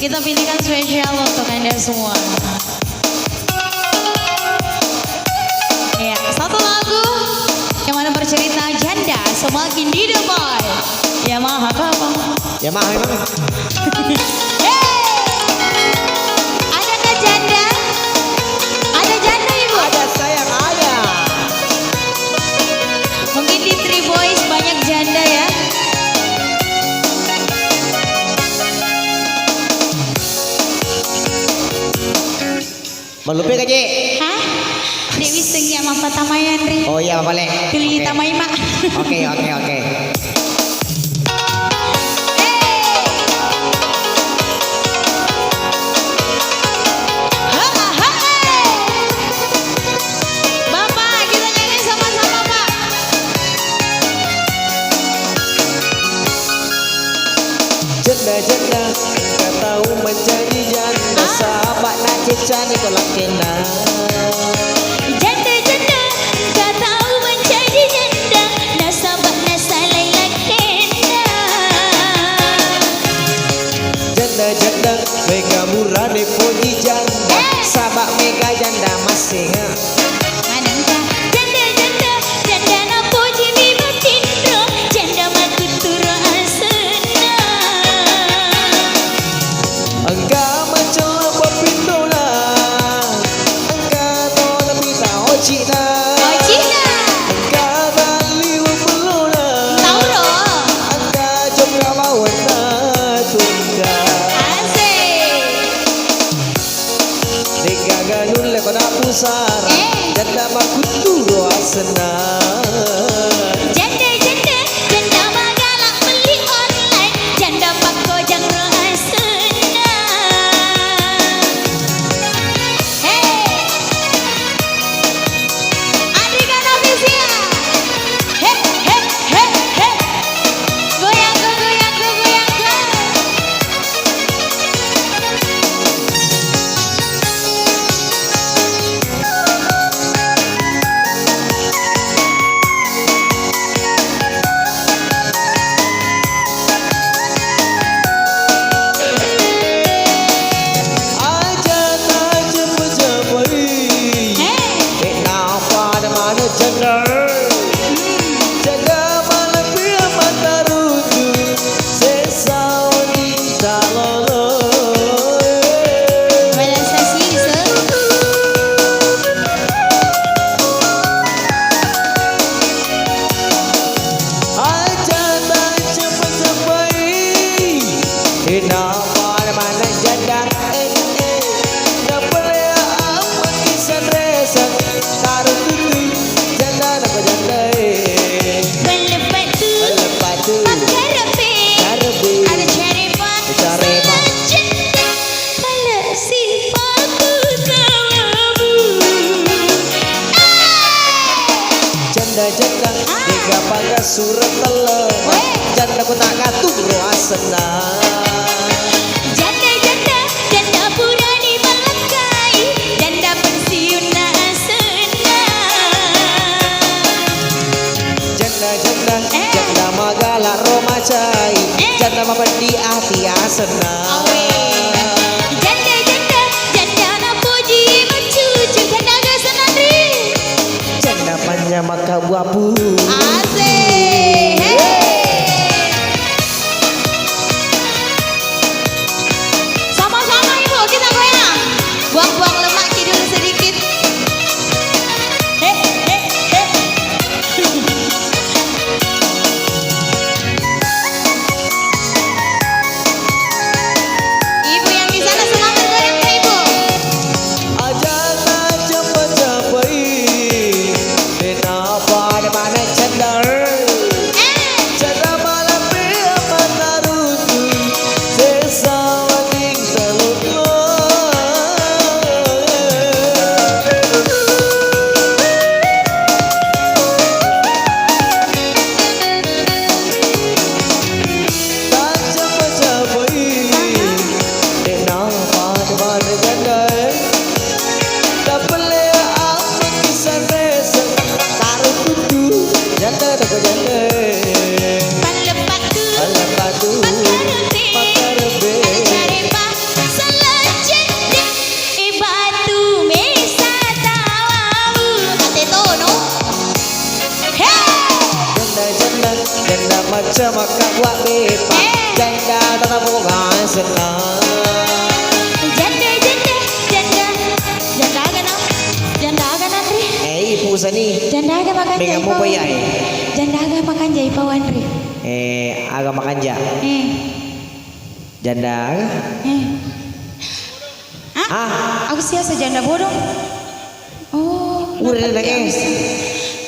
Kita pilihkan spesial untuk Anda semua. Ya, satu lagu yang mana bercerita janda semakin di depan. Yamaha apa? Yamaha emang. Adakah janda? Ada janda ibu? Ada sayang ada. Mungkin di Three Boys banyak janda ya. Melupi kaji. Hah? Dewi sengi sama Tamai Andri. Oh iya boleh. Pilih Tamai mak. Oke. Bapak kita nyanyi sama-sama Pak. Janda kau tahu menjadi janda sahabat nak Cipta ni kolak kena. Janda kau tahu menjadi janda nasabah nasalai lakena. Janda mega murah de puji janda sahabat mega janda masih Manangka janda na puji biba tindro janda makuturo asena. Engkau mencela pepindola engkau tolak pita Cina. Engkau bali umpulona Tauro engkau jomga lawan tungga. Dega ganun le kona pusara janda makuturo asena. Janda magalak beli online janda pako jangro asena. Andri kan official. Goyang go. Aja tak cepet-cepet kenapa ada mana janda mana pria mata rutu sesau cinta lolo. Wala sa siso. Aja tak cepet-cepet kenapa ada mana janda tak boleh apa kisah resan taruh tutu janda apa janda Lepas tu lepas tu Pangkep Karya. ada Tarimah Tarimah. Janda Kala sifatku tawamu. janda Dega pangga surat telah janda ku tak ngatur asena. Janda purani melekai janda pensiun na asena. Janda magala romacai janda mabadi hati asena. Janda na puji mencucu janda gasan Andri. Janda panjang maka buapu. Asik. Sama-sama ibu kita goyang. Buang-buang lemak kidul sedikit. macam kakak buat bepa. Janda tanah bukan senang. Janda agak Andri. Pusa ni. Janda agak makan jai Dengan mau pawan. bayar. Janda agak makan jai pawan Andri. Agak makan ja. Janda agak. Aku siasa janda bodoh. Oh, Udah nangis.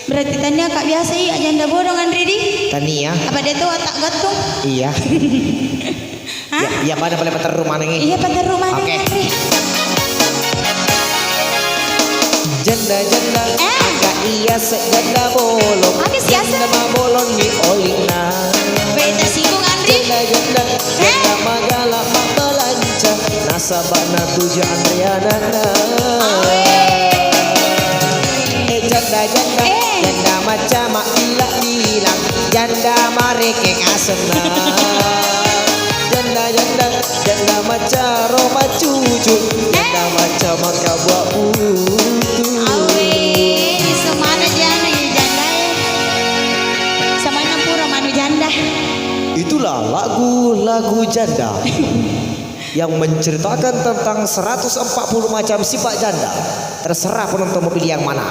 berarti tanya kak biasa iya janda bodoh Andri di. Tani ya. Apa dia tuh otak gantung? Iya. Ya pada paling peter rumah nengi. Iya pada rumah Oke. Andri. Janda agak iya sejanda bolong. Habis siasa. Janda bolong ni olina. Beda singgung Andri. Janda magala belanja. Nasabana tujuh Andriana. Janda macam mak ilak bilang. Janda marekeng asena. Janda macam roma cucu. Janda macam maka buat putu. Awe, di semana janda ya janda ya. Semana pura manu janda. Itulah lagu janda yang menceritakan tentang 140 macam sifat janda. Terserah penonton mau pilih yang mana.